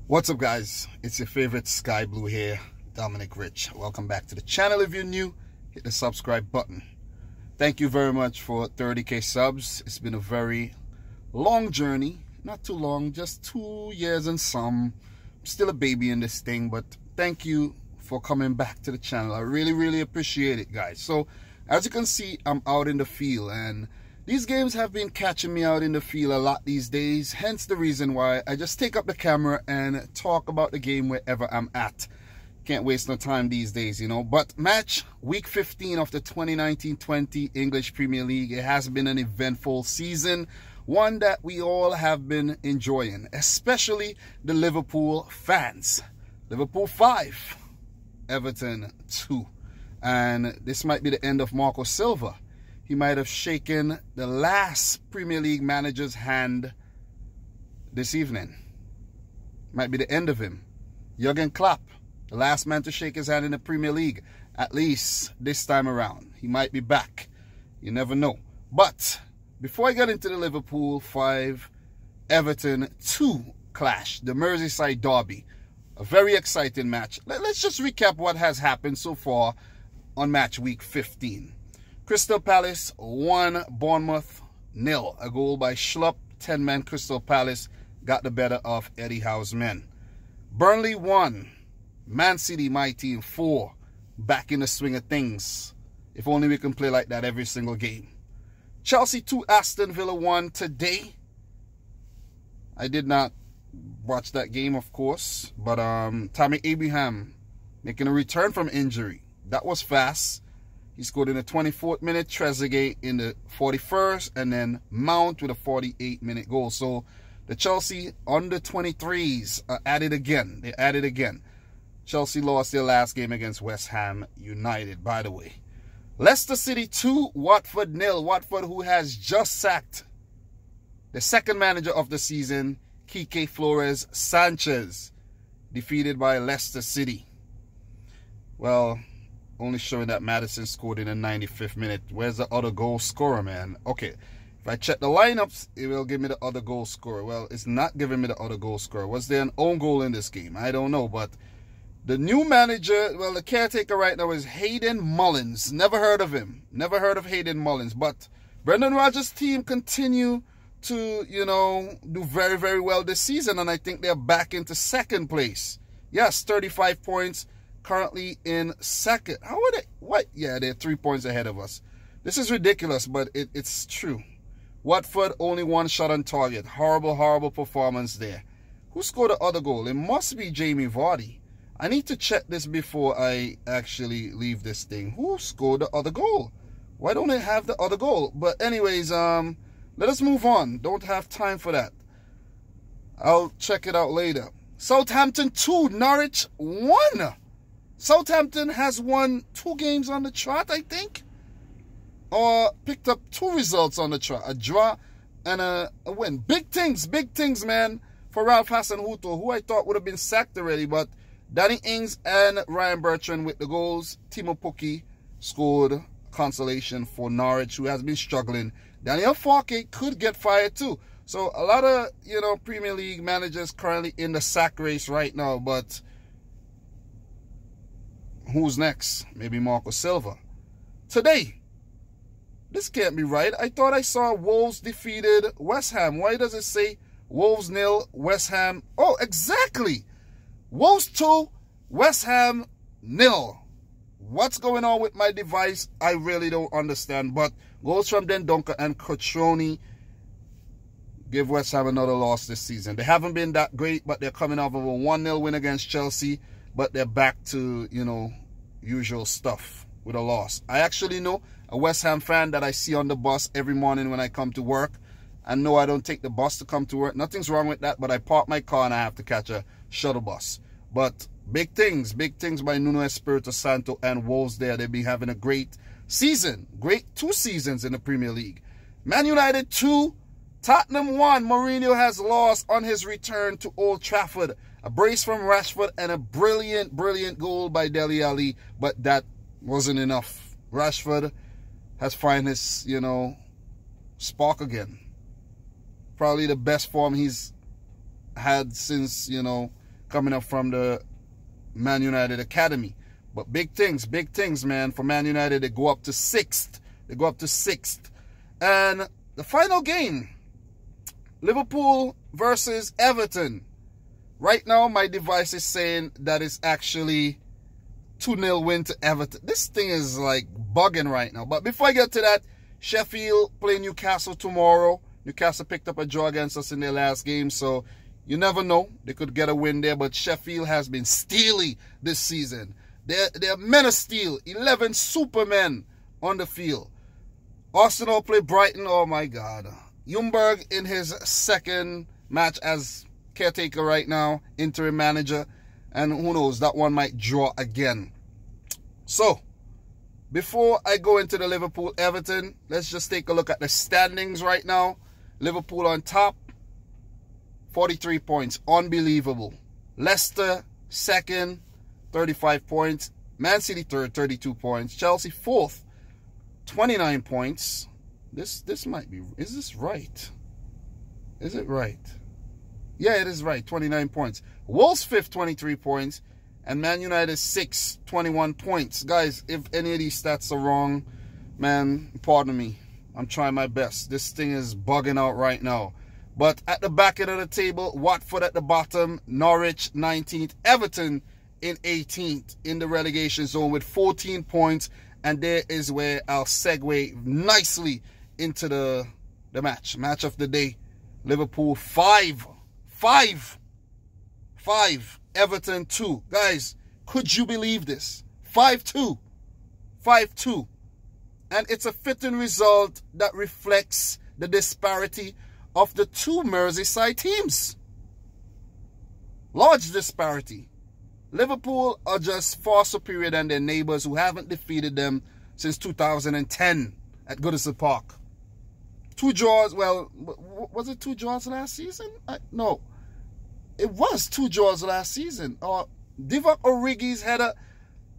What's up, guys? It's your favorite sky blue here, Dominic Rich. Welcome back to the channel. If you're new, hit the subscribe button. Thank you very much for 30k subs. It's been a very long journey. Not too long, just 2 years and some. I'm still a baby in this thing, but thank you for coming back to the channel. I really appreciate it, guys. So as you can see, I'm out in the field, and these games have been catching me out in the field a lot these days, hence the reason why I just take up the camera and talk about the game wherever I'm at. Can't waste no time these days, you know. But match week 15 of the 2019-20 English Premier League. It has been an eventful season, one that we all have been enjoying, especially the Liverpool fans. Liverpool 5, Everton 2. And this might be the end of Marco Silva. He might have shaken the last Premier League manager's hand this evening. Might be the end of him. Jurgen Klopp, the last man to shake his hand in the Premier League, at least this time around. He might be back. You never know. But before I get into the Liverpool 5, Everton 2 clash, the Merseyside derby, a very exciting match. Let's just recap what has happened so far on match week 15. Crystal Palace 1, Bournemouth 0. A goal by Schlupp. 10-man Crystal Palace got the better of Eddie Howe's men. Burnley 1, Man City, my team, 4. Back in the swing of things. If only we can play like that every single game. Chelsea 2, Aston Villa 1 today. I did not watch that game, of course, but Tammy Abraham making a return from injury. That was fast. He scored in the 24th minute, Trezeguet in the 41st, and then Mount with a 48-minute goal. So the Chelsea under 23s are at it again. They're at it again. Chelsea lost their last game against West Ham United, by the way. Leicester City 2, Watford 0. Watford, who has just sacked the second manager of the season, Quique Flores Sanchez, defeated by Leicester City. Well, only showing that Madison scored in the 95th minute. Where's the other goal scorer, man? Okay, if I check the lineups, it will give me the other goal scorer. Well, it's not giving me the other goal scorer. Was there an own goal in this game? I don't know, but the new manager, well, the caretaker right now is Hayden Mullins. Never heard of him. Never heard of Hayden Mullins. But Brendan Rodgers' team continue to, you know, do very well this season, and I think they're back into second place. Yes, 35 points. Currently in second. How are they? What? Yeah, they're 3 points ahead of us. This is ridiculous, but it's true. Watford only 1 shot on target. Horrible performance there. Who scored the other goal? It must be Jamie Vardy. I need to check this before I actually leave this thing. Who scored the other goal? Why don't I have the other goal? But anyways, let us move on. Don't have time for that. I'll check it out later. Southampton 2, Norwich 1. Southampton has won 2 games on the trot, I think. Or picked up 2 results on the trot. A draw and a win. Big things, man, for Ralph Hasenhuttl, who I thought would have been sacked already. But Danny Ings and Ryan Bertrand with the goals. Timo Pukki scored consolation for Norwich, who has been struggling. Daniel Farke could get fired too. So a lot of, you know, Premier League managers currently in the sack race right now. But who's next? Maybe Marco Silva. Today, this can't be right. I thought I saw Wolves defeated West Ham. Why does it say Wolves 0, West Ham? Oh, exactly. Wolves 2, West Ham 0. What's going on with my device? I really don't understand. But goals from Dendoncker and Cotroni give West Ham another loss this season. They haven't been that great, but they're coming off of a 1-0 win against Chelsea. But they're back to, you know, usual stuff with a loss. I actually know a West Ham fan that I see on the bus every morning when I come to work. I know I don't take the bus to come to work. Nothing's wrong with that, but I park my car and I have to catch a shuttle bus. But big things by Nuno Espirito Santo and Wolves there. They've been having a great season. Great 2 seasons in the Premier League. Man United 2, Tottenham 1. Mourinho has lost on his return to Old Trafford. A brace from Rashford and a brilliant goal by Dele Alli, but that wasn't enough. Rashford has found his, you know, spark again. Probably the best form he's had since, you know, coming up from the Man United Academy. But big things, man. For Man United, they go up to 6th. They go up to 6th. And the final game, Liverpool versus Everton. Right now, my device is saying that it's actually 2-0 win to Everton. This thing is like bugging right now. But before I get to that, Sheffield play Newcastle tomorrow. Newcastle picked up a draw against us in their last game, so you never know. They could get a win there, but Sheffield has been steely this season. They're men of steel. 11 supermen on the field. Arsenal play Brighton. Oh, my God. Ljungberg in his second match as caretaker right now, interim manager. And who knows, that one might draw again. So, before I go into the Liverpool-Everton, let's just take a look at the standings right now. Liverpool on top, 43 points. Unbelievable. Leicester, second, 35 points. Man City, third, 32 points. Chelsea, fourth, 29 points. This might be... Is this right? Is it right? Yeah, it is right. 29 points. Wolves, fifth, 23 points. And Man United, sixth, 21 points. Guys, if any of these stats are wrong, man, pardon me. I'm trying my best. This thing is bugging out right now. But at the back end of the table, Watford at the bottom, Norwich 19th, Everton in 18th in the relegation zone with 14 points. And there is where I'll segue nicely into the match. Match of the day. Liverpool 5. Everton 2. Guys, could you believe this? 5-2. 5-2. And it's a fitting result that reflects the disparity of the two Merseyside teams. Large disparity. Liverpool are just far superior than their neighbours who haven't defeated them since 2010 at Goodison Park. 2 draws, well, was it 2 draws last season? No. It was 2 draws last season. Divock Origi's header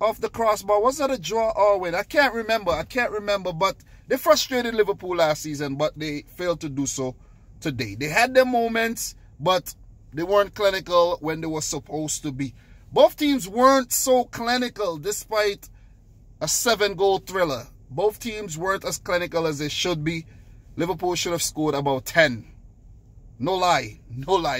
off the crossbar. Was that a draw or a win? I can't remember. But they frustrated Liverpool last season, but they failed to do so today. They had their moments, but they weren't clinical when they were supposed to be. Both teams weren't so clinical despite a 7-goal thriller. Both teams weren't as clinical as they should be. Liverpool should have scored about 10. No lie.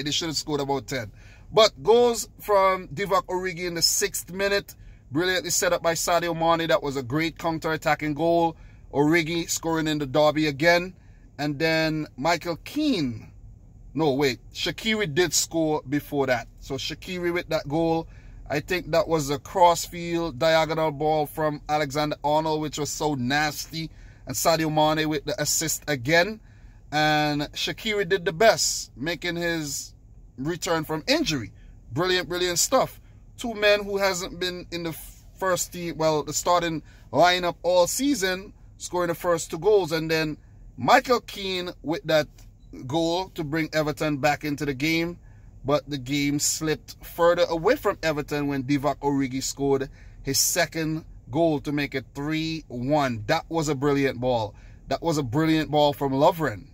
They should have scored about 10. But goals from Divock Origi in the 6th minute. Brilliantly set up by Sadio Mane. That was a great counter-attacking goal. Origi scoring in the derby again. And then Michael Keane. No, wait. Shaqiri did score before that. So Shaqiri with that goal. I think that was a crossfield diagonal ball from Alexander-Arnold, which was so nasty. And Sadio Mane with the assist again. And Shaqiri did the best, making his return from injury. Brilliant stuff. 2 men who hasn't been in the first team, well, the starting lineup all season, scoring the first 2 goals. And then Michael Keane with that goal to bring Everton back into the game. But the game slipped further away from Everton when Divock Origi scored his 2nd goal to make it 3-1. That was a brilliant ball. That was a brilliant ball from Lovren.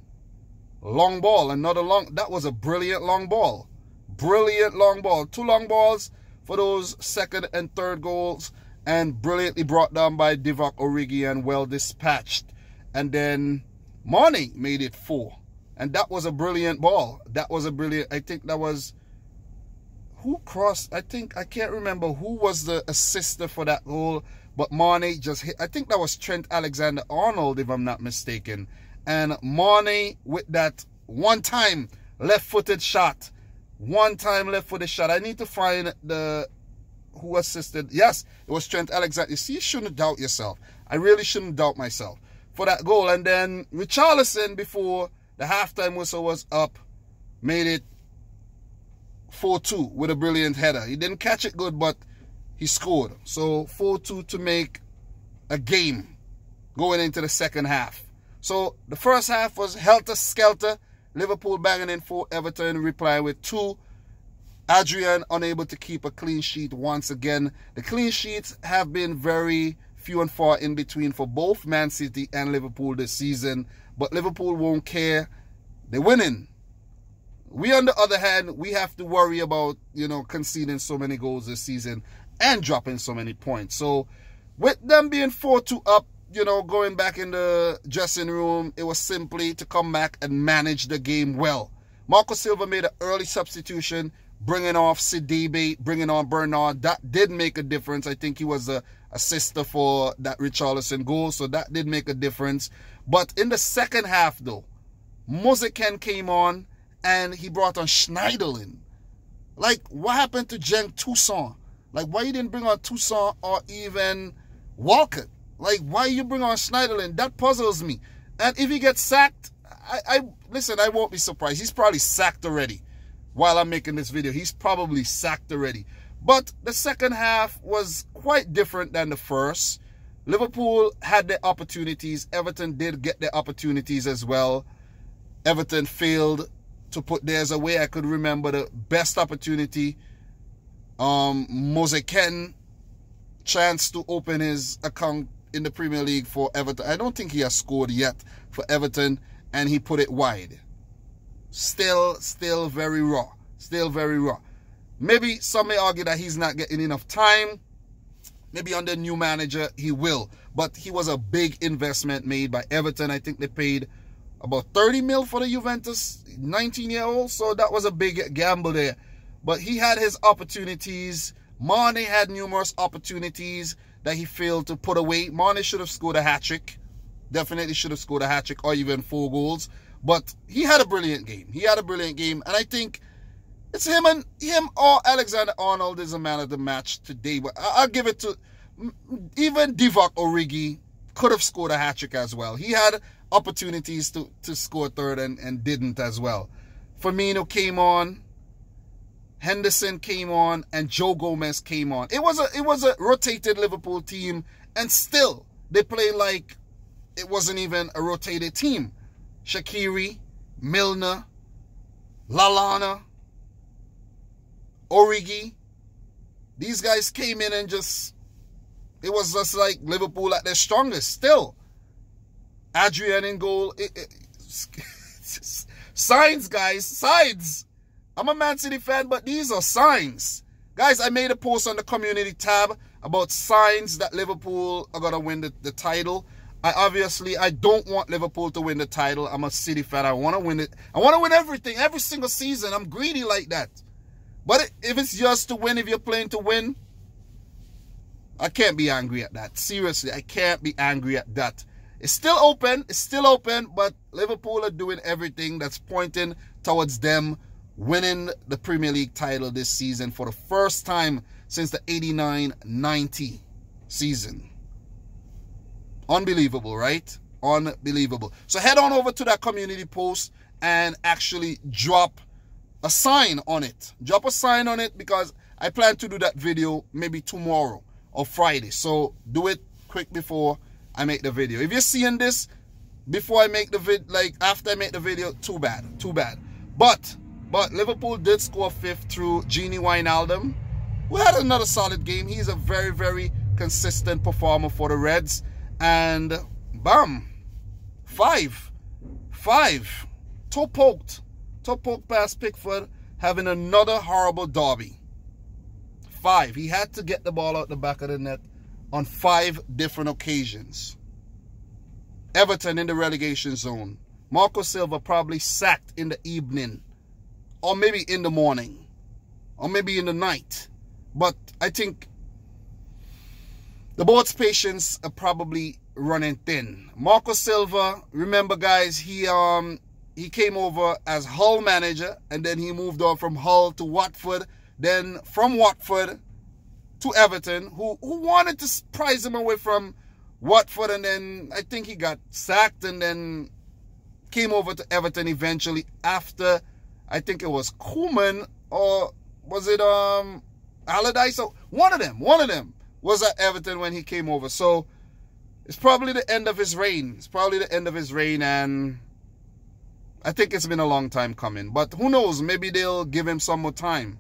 Long ball, another long. That was a brilliant long ball. Brilliant long ball. 2 long balls for those 2nd and 3rd goals. And brilliantly brought down by Divock Origi and well dispatched. And then Mane made it 4. And that was a brilliant ball. That was a brilliant. I think that was. Who crossed? I can't remember who was the assister for that goal. But Mane just hit. I think that was Trent Alexander-Arnold, if I'm not mistaken. And Mane with that one-time left-footed shot. One-time left-footed shot. I need to find who assisted. Yes, it was Trent Alexander. You see, you shouldn't doubt yourself. I really shouldn't doubt myself for that goal. And then Richarlison, before the halftime whistle was up, made it 4-2 with a brilliant header. He didn't catch it good, but he scored. So 4-2 to make a game going into the 2nd half. So the first half was helter-skelter. Liverpool banging in 4, Everton reply with 2. Adrian unable to keep a clean sheet once again. The clean sheets have been very few and far in between for both Man City and Liverpool this season. But Liverpool won't care. They're winning. We, on the other hand, we have to worry about, you know, conceding so many goals this season and dropping so many points. So with them being 4-2 up, you know, going back in the dressing room, it was simply to come back and manage the game well. Marco Silva made an early substitution, bringing off Sidibe, bringing on Bernard. That did make a difference. I think he was the assister for that Richarlison goal, so that did make a difference. But in the second half, though, Moseken came on, and he brought on Schneiderlin. Like, what happened to Cenk Toussaint? Like, why you didn't bring on Toussaint or even Walcott? Like, why you bring on Schneiderlin? That puzzles me. And if he gets sacked, listen, I won't be surprised. He's probably sacked already. While I'm making this video, he's probably sacked already. But the second half was quite different than the first. Liverpool had their opportunities. Everton did get their opportunities as well. Everton failed to put theirs away. I could remember the best opportunity. Moseken chance to open his account in the Premier League for Everton. I don't think he has scored yet for Everton, and he put it wide. Still very raw. Still very raw. Maybe some may argue that he's not getting enough time. Maybe under new manager he will. But he was a big investment made by Everton. I think they paid about 30 mil for the Juventus 19-year-old. So that was a big gamble there. But he had his opportunities. Mane had numerous opportunities that he failed to put away. Mane should have scored a hat-trick. Definitely should have scored a hat-trick or even 4 goals. But he had a brilliant game. He had a brilliant game. And I think it's him or Alexander-Arnold is a man of the match today. But I'll give it to even Divock Origi could have scored a hat-trick as well. He had opportunities to score third and didn't as well. Firmino came on. Henderson came on. And Joe Gomez came on. It was a rotated Liverpool team. And still, they played like it wasn't even a rotated team. Shaqiri, Milner, Lallana, Origi. These guys came in and just, it was just like Liverpool at their strongest still. Adrian in goal. Signs, guys. Signs. I'm a Man City fan, but these are signs. Guys, I made a post on the community tab about signs that Liverpool are going to win the title. I don't want Liverpool to win the title. I'm a City fan. I want to win it. I want to win everything, every single season. I'm greedy like that. But if it's just to win, if you're playing to win, I can't be angry at that. Seriously, I can't be angry at that. It's still open. It's still open. But Liverpool are doing everything that's pointing towards them winning the Premier League title this season for the first time since the 89-90 season. Unbelievable, right? Unbelievable. So head on over to that community post and actually drop a sign on it. Drop a sign on it because I plan to do that video maybe tomorrow or Friday. So do it quick before I make the video. If you're seeing this before I make the video, like after I make the video, too bad. Too bad. But Liverpool did score 5th through Gini Wijnaldum, who had another solid game. He's a very, very consistent performer for the Reds. And bam, 5. Toe poked past Pickford, having another horrible derby. 5. He had to get the ball out the back of the net on 5 different occasions. Everton in the relegation zone. Marco Silva probably sacked in the evening, or maybe in the morning, or maybe in the night. But I think the board's patience are probably running thin. Marco Silva, remember guys, he came over as Hull manager, and then he moved on from Hull to Watford, then from Watford to Everton, who wanted to prize him away from Watford, and then I think he got sacked and then came over to Everton eventually after, I think it was Koeman, or was it Allardyce? So one of them was at Everton when he came over. So it's probably the end of his reign. It's probably the end of his reign, and I think it's been a long time coming. But who knows? Maybe they'll give him some more time.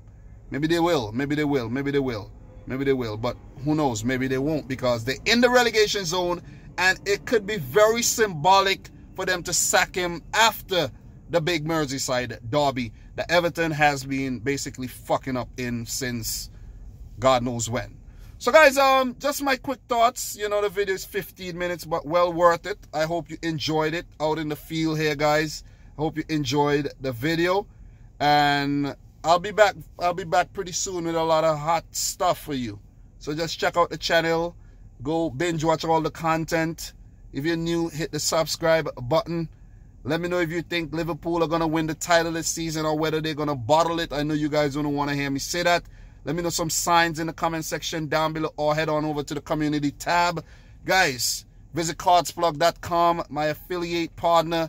Maybe they will. Maybe they will. Maybe they will. Maybe they will. But who knows? Maybe they won't, because they're in the relegation zone, and it could be very symbolic for them to sack him after the big Merseyside derby. that Everton has been basically fucking up in since God knows when. So guys, just my quick thoughts. You know, the video is 15 minutes, but well worth it. I hope you enjoyed it out in the field here, guys. I hope you enjoyed the video, and I'll be back pretty soon with a lot of hot stuff for you. So just check out the channel, go binge watch all the content. If you're new, hit the subscribe button. Let me know if you think Liverpool are going to win the title this season or whether they're going to bottle it. I know you guys don't want to hear me say that. Let me know some signs in the comment section down below, or head on over to the community tab. Guys, visit cardsplug.com, my affiliate partner,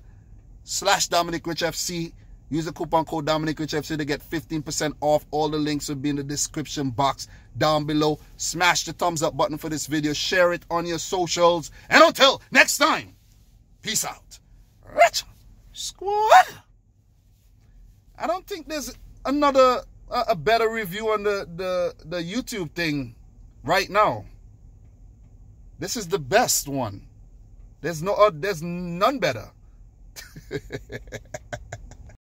/ Dominic Rich FC. Use the coupon code Dominic Rich FC to get 15% off. All the links will be in the description box down below. Smash the thumbs up button for this video. Share it on your socials. And until next time, peace out. Rich Squad. I don't think there's another... a better review on the YouTube thing right now. This is the best one. There's none better.